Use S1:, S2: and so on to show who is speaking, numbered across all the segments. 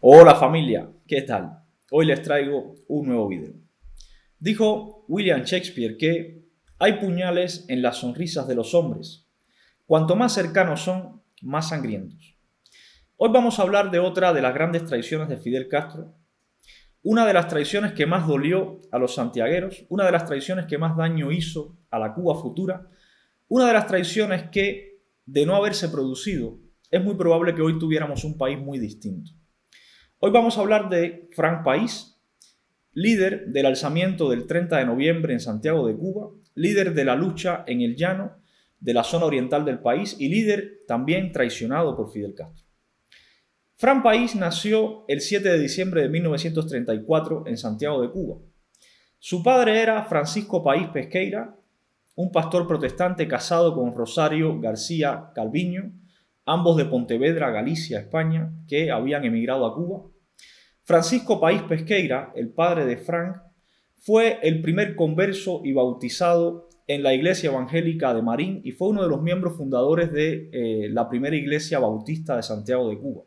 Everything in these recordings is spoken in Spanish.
S1: Hola familia, ¿qué tal? Hoy les traigo un nuevo video. Dijo William Shakespeare que hay puñales en las sonrisas de los hombres. Cuanto más cercanos son, más sangrientos. Hoy vamos a hablar de otra de las grandes traiciones de Fidel Castro, una de las traiciones que más dolió a los santiagueros, una de las traiciones que más daño hizo a la Cuba futura, una de las traiciones que, de no haberse producido, es muy probable que hoy tuviéramos un país muy distinto. Hoy vamos a hablar de Frank País, líder del alzamiento del 30 de noviembre en Santiago de Cuba, líder de la lucha en el llano de la zona oriental del país y líder también traicionado por Fidel Castro. Frank País nació el 7 de diciembre de 1934 en Santiago de Cuba. Su padre era Francisco País Pesqueira, un pastor protestante casado con Rosario García Calviño, ambos de Pontevedra, Galicia, España, que habían emigrado a Cuba. Francisco País Pesqueira, el padre de Frank, fue el primer converso y bautizado en la iglesia evangélica de Marín y fue uno de los miembros fundadores de la primera iglesia bautista de Santiago de Cuba.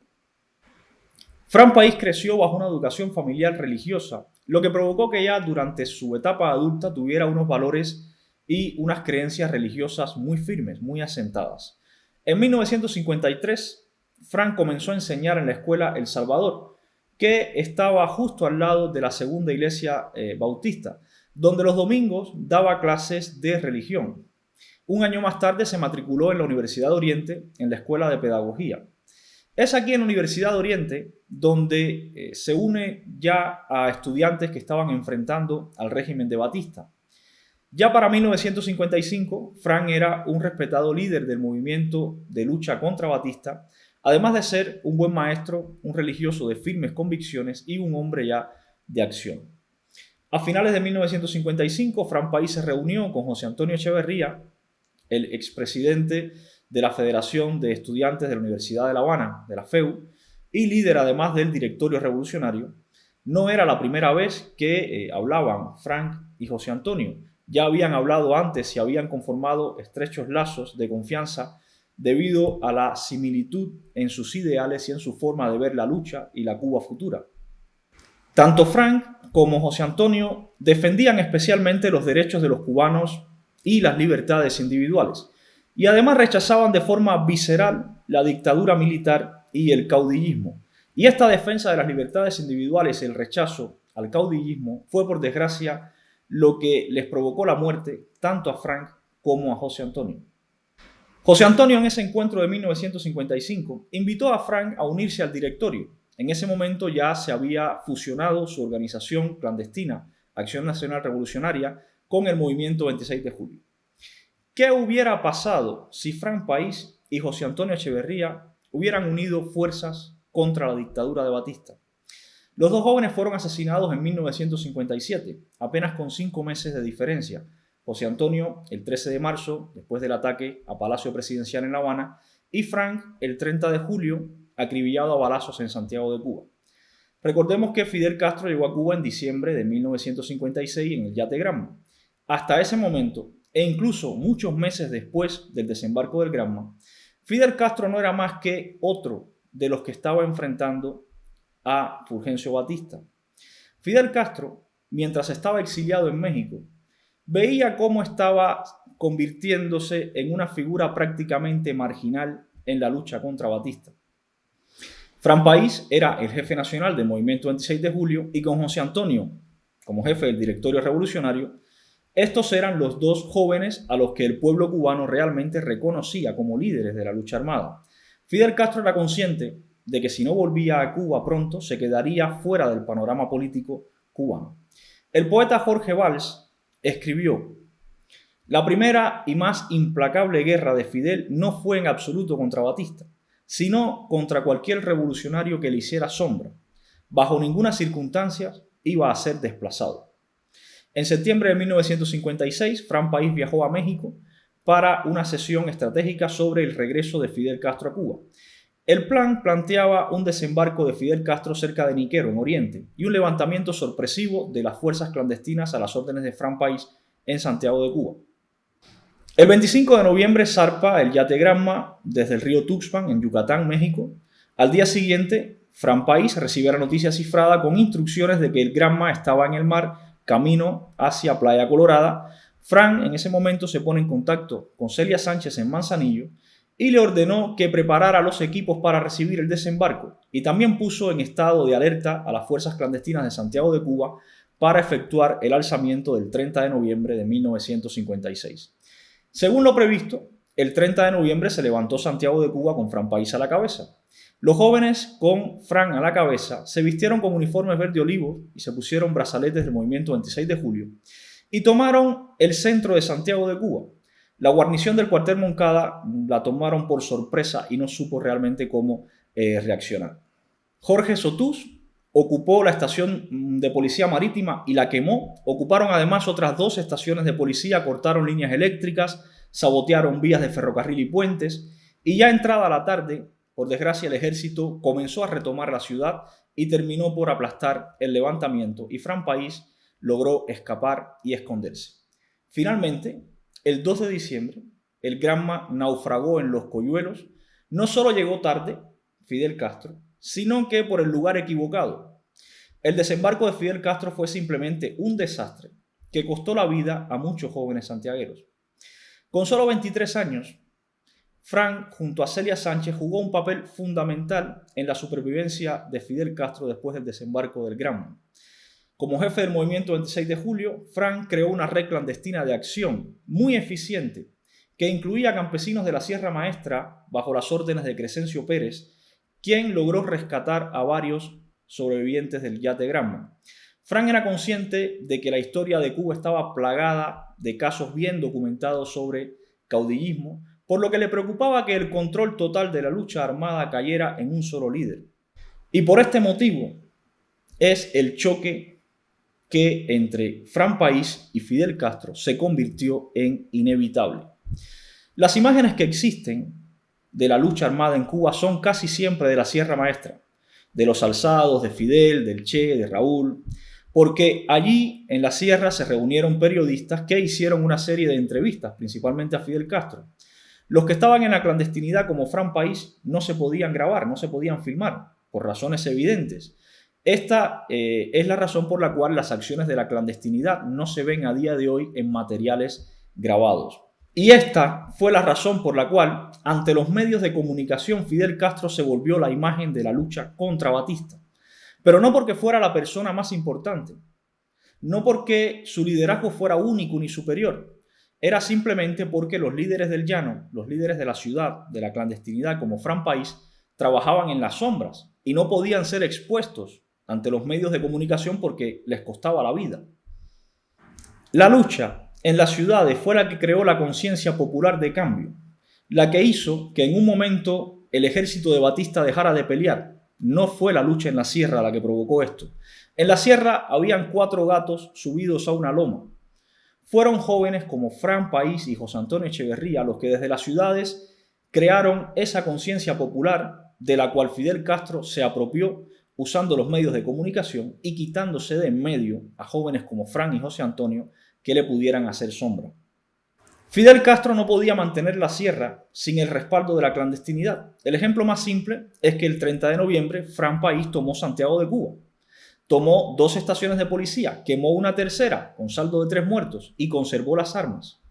S1: Frank País creció bajo una educación familiar religiosa, lo que provocó que ya durante su etapa adulta tuviera unos valores y unas creencias religiosas muy firmes, muy asentadas. En 1953, Frank comenzó a enseñar en la escuela El Salvador, que estaba justo al lado de la segunda iglesia bautista, donde los domingos daba clases de religión. Un año más tarde se matriculó en la Universidad de Oriente, en la Escuela de Pedagogía. Es aquí en la Universidad de Oriente donde se une ya a estudiantes que estaban enfrentando al régimen de Batista. Ya para 1955, Frank era un respetado líder del movimiento de lucha contra Batista, además de ser un buen maestro, un religioso de firmes convicciones y un hombre ya de acción. A finales de 1955, Frank País se reunió con José Antonio Echeverría, el expresidente de la Federación de Estudiantes de la Universidad de La Habana, de la FEU, y líder además del directorio revolucionario. No era la primera vez que hablaban Frank y José Antonio. Ya habían hablado antes y habían conformado estrechos lazos de confianza debido a la similitud en sus ideales y en su forma de ver la lucha y la Cuba futura. Tanto Frank como José Antonio defendían especialmente los derechos de los cubanos y las libertades individuales, y además rechazaban de forma visceral la dictadura militar y el caudillismo. Y esta defensa de las libertades individuales y el rechazo al caudillismo fue, por desgracia, lo que les provocó la muerte tanto a Frank como a José Antonio. José Antonio, en ese encuentro de 1955, invitó a Frank a unirse al directorio. En ese momento ya se había fusionado su organización clandestina, Acción Nacional Revolucionaria, con el movimiento 26 de julio. ¿Qué hubiera pasado si Frank País y José Antonio Echeverría hubieran unido fuerzas contra la dictadura de Batista? Los dos jóvenes fueron asesinados en 1957, apenas con 5 meses de diferencia. José Antonio el 13 de marzo, después del ataque a Palacio Presidencial en La Habana, y Frank el 30 de julio, acribillado a balazos en Santiago de Cuba. Recordemos que Fidel Castro llegó a Cuba en diciembre de 1956 en el yate Granma. Hasta ese momento, e incluso muchos meses después del desembarco del Granma, Fidel Castro no era más que otro de los que estaba enfrentando a Fulgencio Batista. Fidel Castro, mientras estaba exiliado en México, veía cómo estaba convirtiéndose en una figura prácticamente marginal en la lucha contra Batista. Frank País era el jefe nacional del movimiento 26 de julio y con José Antonio como jefe del directorio revolucionario, estos eran los dos jóvenes a los que el pueblo cubano realmente reconocía como líderes de la lucha armada. Fidel Castro era consciente de que si no volvía a Cuba pronto, se quedaría fuera del panorama político cubano. El poeta Jorge Valls escribió: la primera y más implacable guerra de Fidel no fue en absoluto contra Batista, sino contra cualquier revolucionario que le hiciera sombra. Bajo ninguna circunstancia iba a ser desplazado. En septiembre de 1956, Frank País viajó a México para una sesión estratégica sobre el regreso de Fidel Castro a Cuba. El plan planteaba un desembarco de Fidel Castro cerca de Niquero, en Oriente, y un levantamiento sorpresivo de las fuerzas clandestinas a las órdenes de Frank País en Santiago de Cuba. El 25 de noviembre zarpa el yate Granma desde el río Tuxpan, en Yucatán, México. Al día siguiente, Fran País recibe la noticia cifrada con instrucciones de que el Granma estaba en el mar, camino hacia Playa Colorada. Fran en ese momento se pone en contacto con Celia Sánchez en Manzanillo y le ordenó que preparara los equipos para recibir el desembarco, y también puso en estado de alerta a las fuerzas clandestinas de Santiago de Cuba para efectuar el alzamiento del 30 de noviembre de 1956. Según lo previsto, el 30 de noviembre se levantó Santiago de Cuba con Fran País a la cabeza. Los jóvenes, con Fran a la cabeza, se vistieron con uniformes verde olivo y se pusieron brazaletes del movimiento 26 de julio y tomaron el centro de Santiago de Cuba. La guarnición del cuartel Moncada la tomaron por sorpresa y no supo realmente cómo reaccionar. Jorge Sotús ocupó la estación de policía marítima y la quemó. Ocuparon además otras 2 estaciones de policía, cortaron líneas eléctricas, sabotearon vías de ferrocarril y puentes, y ya entrada la tarde, por desgracia, el ejército comenzó a retomar la ciudad y terminó por aplastar el levantamiento, y Fran País logró escapar y esconderse. Finalmente, el 2 de diciembre, el Granma naufragó en Los Coyuelos. No solo llegó tarde Fidel Castro, sino que por el lugar equivocado. El desembarco de Fidel Castro fue simplemente un desastre que costó la vida a muchos jóvenes santiagueros. Con solo 23 años, Fran, junto a Celia Sánchez, jugó un papel fundamental en la supervivencia de Fidel Castro después del desembarco del Granma. Como jefe del movimiento 26 de julio, Fran creó una red clandestina de acción muy eficiente que incluía campesinos de la Sierra Maestra bajo las órdenes de Crescencio Pérez, quien logró rescatar a varios sobrevivientes del yate Granma. Fran era consciente de que la historia de Cuba estaba plagada de casos bien documentados sobre caudillismo, por lo que le preocupaba que el control total de la lucha armada cayera en un solo líder. Y por este motivo es el choque que entre Fran País y Fidel Castro se convirtió en inevitable. Las imágenes que existen de la lucha armada en Cuba son casi siempre de la Sierra Maestra, de los alzados, de Fidel, del Che, de Raúl, porque allí en la sierra se reunieron periodistas que hicieron una serie de entrevistas, principalmente a Fidel Castro. Los que estaban en la clandestinidad, como Fran País, no se podían grabar, no se podían filmar, por razones evidentes. Esta es la razón por la cual las acciones de la clandestinidad no se ven a día de hoy en materiales grabados. Y esta fue la razón por la cual, ante los medios de comunicación, Fidel Castro se volvió la imagen de la lucha contra Batista. Pero no porque fuera la persona más importante, no porque su liderazgo fuera único ni superior, era simplemente porque los líderes del llano, los líderes de la ciudad, de la clandestinidad, como Fran País, trabajaban en las sombras y no podían ser expuestos ante los medios de comunicación porque les costaba la vida. La lucha en las ciudades fue la que creó la conciencia popular de cambio, la que hizo que en un momento el ejército de Batista dejara de pelear. No fue la lucha en la sierra la que provocó esto. En la sierra habían 4 gatos subidos a una loma. Fueron jóvenes como Fran País y José Antonio Echeverría los que desde las ciudades crearon esa conciencia popular de la cual Fidel Castro se apropió usando los medios de comunicación y quitándose de en medio a jóvenes como Fran y José Antonio que le pudieran hacer sombra. Fidel Castro no podía mantener la sierra sin el respaldo de la clandestinidad. El ejemplo más simple es que el 30 de noviembre Fran País tomó Santiago de Cuba. Tomó 2 estaciones de policía, quemó una tercera con saldo de 3 muertos y conservó las armas.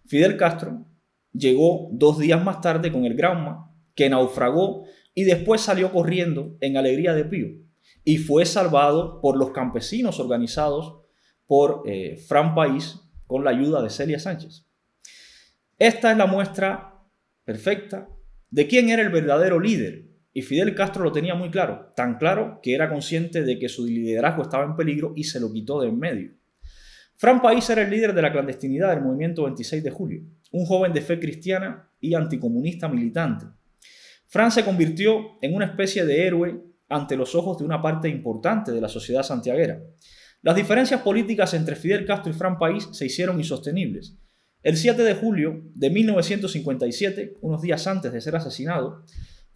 S1: Fidel Castro llegó 2 días más tarde con el Granma, que naufragó y después salió corriendo en Alegría de Pío y fue salvado por los campesinos organizados por Fran País con la ayuda de Celia Sánchez. Esta es la muestra perfecta de quién era el verdadero líder. Y Fidel Castro lo tenía muy claro, tan claro que era consciente de que su liderazgo estaba en peligro y se lo quitó de en medio. Fran País era el líder de la clandestinidad del movimiento 26 de julio, un joven de fe cristiana y anticomunista militante. Fran se convirtió en una especie de héroe ante los ojos de una parte importante de la sociedad santiaguera. Las diferencias políticas entre Fidel Castro y Fran País se hicieron insostenibles. El 7 de julio de 1957, unos días antes de ser asesinado,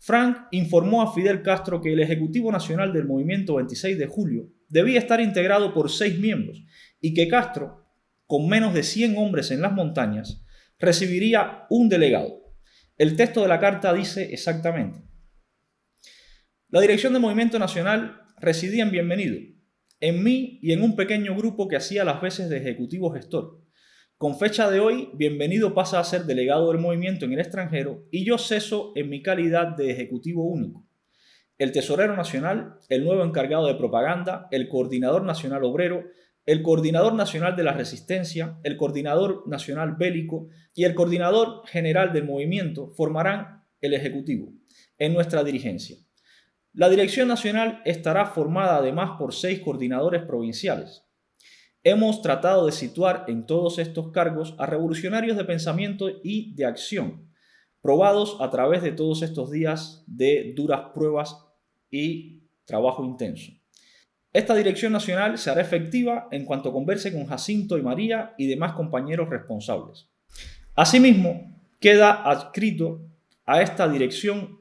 S1: Fran informó a Fidel Castro que el Ejecutivo Nacional del Movimiento 26 de Julio debía estar integrado por 6 miembros y que Castro, con menos de 100 hombres en las montañas, recibiría un delegado. El texto de la carta dice exactamente: La dirección del Movimiento Nacional residía en Bienvenido, en mí y en un pequeño grupo que hacía las veces de ejecutivo gestor. Con fecha de hoy, Bienvenido pasa a ser delegado del movimiento en el extranjero y yo ceso en mi calidad de ejecutivo único. El tesorero nacional, el nuevo encargado de propaganda, el coordinador nacional obrero, el coordinador nacional de la resistencia, el coordinador nacional bélico y el coordinador general del movimiento formarán el ejecutivo en nuestra dirigencia. La dirección nacional estará formada además por 6 coordinadores provinciales. Hemos tratado de situar en todos estos cargos a revolucionarios de pensamiento y de acción, probados a través de todos estos días de duras pruebas y trabajo intenso. Esta dirección nacional se hará efectiva en cuanto converse con Jacinto y María y demás compañeros responsables. Asimismo, queda adscrito a esta dirección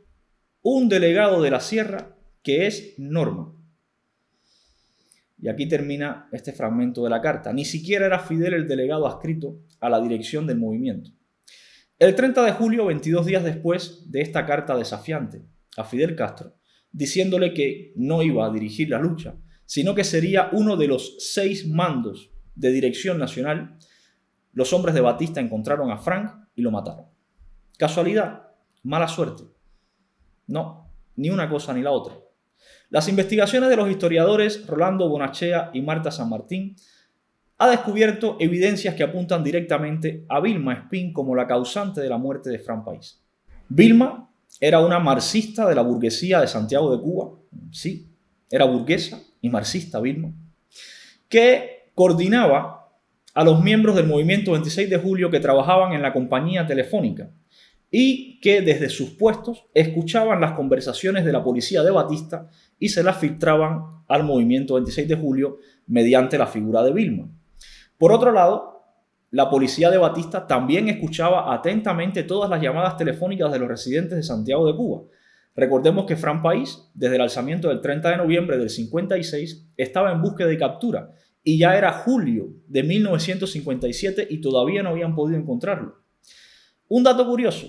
S1: un delegado de la Sierra que es Norma. Y aquí termina este fragmento de la carta. Ni siquiera era Fidel el delegado adscrito a la dirección del movimiento. El 30 de julio, 22 días después de esta carta desafiante a Fidel Castro, diciéndole que no iba a dirigir la lucha, sino que sería uno de los 6 mandos de dirección nacional, los hombres de Batista encontraron a Frank y lo mataron. ¿Casualidad? ¿Mala suerte? No, ni una cosa ni la otra. Las investigaciones de los historiadores Rolando Bonachea y Marta San Martín ha descubierto evidencias que apuntan directamente a Vilma Espín como la causante de la muerte de Fran País. Vilma era una marxista de la burguesía de Santiago de Cuba, sí, era burguesa y marxista Vilma, que coordinaba a los miembros del movimiento 26 de julio que trabajaban en la compañía telefónica y que desde sus puestos escuchaban las conversaciones de la policía de Batista y se las filtraban al movimiento 26 de julio mediante la figura de Vilma. Por otro lado, la policía de Batista también escuchaba atentamente todas las llamadas telefónicas de los residentes de Santiago de Cuba. Recordemos que Fran País, desde el alzamiento del 30 de noviembre del 56, estaba en búsqueda de captura y ya era julio de 1957 y todavía no habían podido encontrarlo. Un dato curioso,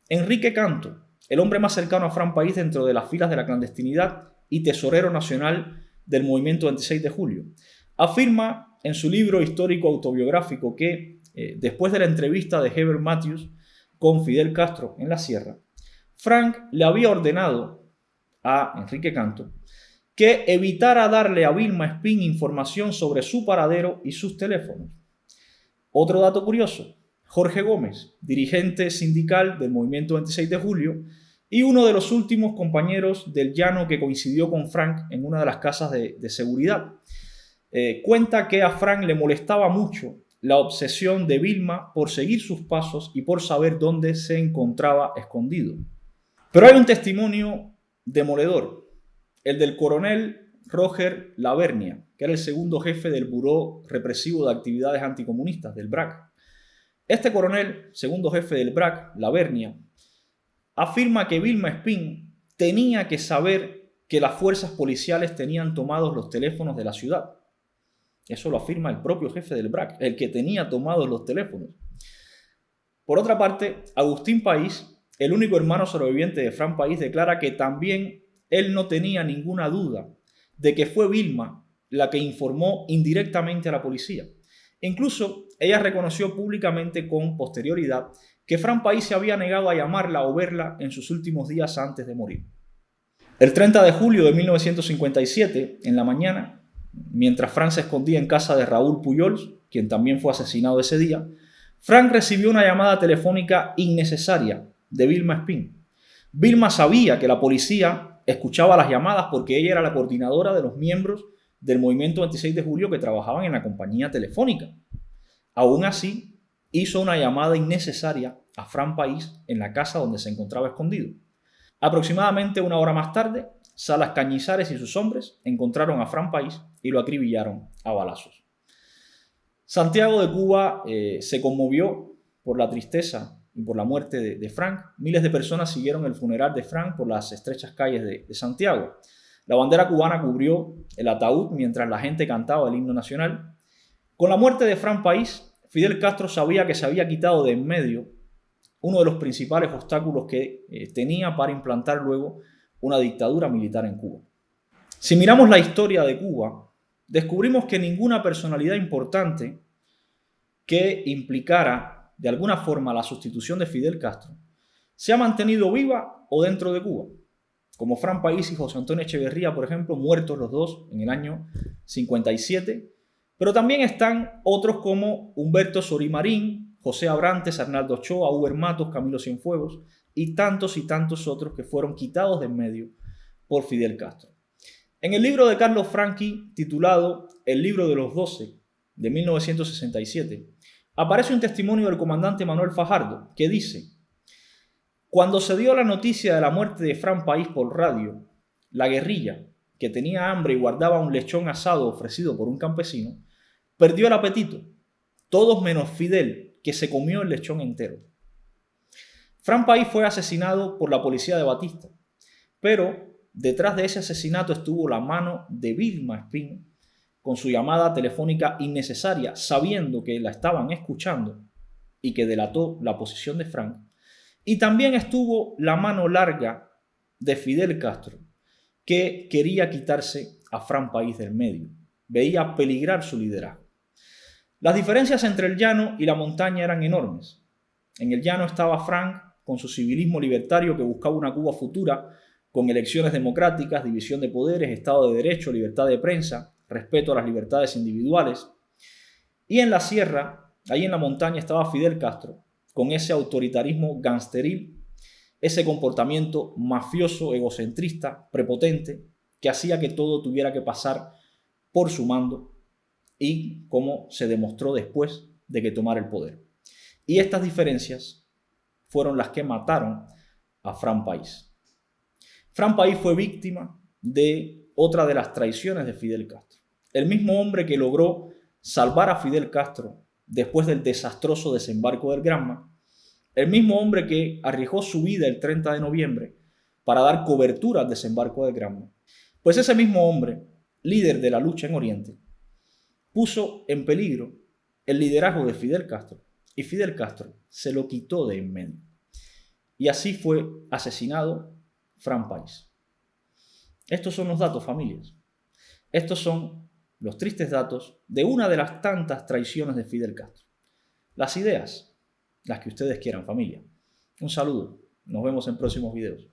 S1: Enrique Canto, el hombre más cercano a Fran País dentro de las filas de la clandestinidad y tesorero nacional del movimiento 26 de julio, afirma en su libro histórico autobiográfico que después de la entrevista de Heber Matthews con Fidel Castro en la Sierra, Frank le había ordenado a Enrique Canto que evitara darle a Vilma Espín información sobre su paradero y sus teléfonos. Otro dato curioso, Jorge Gómez, dirigente sindical del movimiento 26 de julio y uno de los últimos compañeros del Llano que coincidió con Frank en una de las casas de seguridad, cuenta que a Frank le molestaba mucho la obsesión de Vilma por seguir sus pasos y por saber dónde se encontraba escondido. Pero hay un testimonio demoledor, el del coronel Roger Lavernia, que era el segundo jefe del Buró Represivo de Actividades Anticomunistas, del BRAC. Este coronel, segundo jefe del BRAC, Lavernia, afirma que Vilma Espín tenía que saber que las fuerzas policiales tenían tomados los teléfonos de la ciudad. Eso lo afirma el propio jefe del BRAC, el que tenía tomados los teléfonos. Por otra parte, Agustín País, el único hermano sobreviviente de Fran País, declara que también él no tenía ninguna duda de que fue Vilma la que informó indirectamente a la policía. Incluso ella reconoció públicamente con posterioridad que Fran País se había negado a llamarla o verla en sus últimos días antes de morir. El 30 de julio de 1957, en la mañana, mientras Fran se escondía en casa de Raúl Pujols, quien también fue asesinado ese día, Frank recibió una llamada telefónica innecesaria de Vilma Espín. Vilma sabía que la policía escuchaba las llamadas porque ella era la coordinadora de los miembros del movimiento 26 de julio que trabajaban en la compañía telefónica. Aún así, hizo una llamada innecesaria a Fran País en la casa donde se encontraba escondido. Aproximadamente una hora más tarde, Salas Cañizares y sus hombres encontraron a Fran País y lo acribillaron a balazos. Santiago de Cuba se conmovió por la tristeza y por la muerte de Frank. Miles de personas siguieron el funeral de Frank por las estrechas calles de Santiago. La bandera cubana cubrió el ataúd mientras la gente cantaba el himno nacional. Con la muerte de Fran País, Fidel Castro sabía que se había quitado de en medio uno de los principales obstáculos que tenía para implantar luego una dictadura militar en Cuba. Si miramos la historia de Cuba, descubrimos que ninguna personalidad importante que implicara de alguna forma la sustitución de Fidel Castro se ha mantenido viva o dentro de Cuba, como Fran País y José Antonio Echeverría, por ejemplo, muertos los dos en el año 57, pero también están otros como Humberto Sorí Marín, José Abrantes, Arnaldo Ochoa, Uber Matos, Camilo Cienfuegos y tantos otros que fueron quitados de en medio por Fidel Castro. En el libro de Carlos Franqui, titulado El libro de los 12, de 1967, aparece un testimonio del comandante Manuel Fajardo que dice: cuando se dio la noticia de la muerte de Fran País por radio, la guerrilla, que tenía hambre y guardaba un lechón asado ofrecido por un campesino, perdió el apetito, todos menos Fidel, que se comió el lechón entero. Fran País fue asesinado por la policía de Batista, pero detrás de ese asesinato estuvo la mano de Vilma Espín, con su llamada telefónica innecesaria, sabiendo que la estaban escuchando y que delató la posición de Fran. Y también estuvo la mano larga de Fidel Castro, que quería quitarse a Fran País del medio. Veía peligrar su liderazgo. Las diferencias entre el llano y la montaña eran enormes. En el llano estaba Fran con su civilismo libertario que buscaba una Cuba futura con elecciones democráticas, división de poderes, Estado de Derecho, libertad de prensa, respeto a las libertades individuales. Y en la sierra, ahí en la montaña, estaba Fidel Castro, con ese autoritarismo gangsteril, ese comportamiento mafioso, egocentrista, prepotente, que hacía que todo tuviera que pasar por su mando y como se demostró después de que tomara el poder. Y estas diferencias fueron las que mataron a Fran País. Fran País fue víctima de otra de las traiciones de Fidel Castro. El mismo hombre que logró salvar a Fidel Castro después del desastroso desembarco del Granma, el mismo hombre que arriesgó su vida el 30 de noviembre para dar cobertura al desembarco del Granma, pues ese mismo hombre, líder de la lucha en Oriente, puso en peligro el liderazgo de Fidel Castro y Fidel Castro se lo quitó de en medio. Y así fue asesinado Fran País. Estos son los datos, familias. Estos son los tristes datos de una de las tantas traiciones de Fidel Castro. Las ideas, las que ustedes quieran, familia. Un saludo. Nos vemos en próximos videos.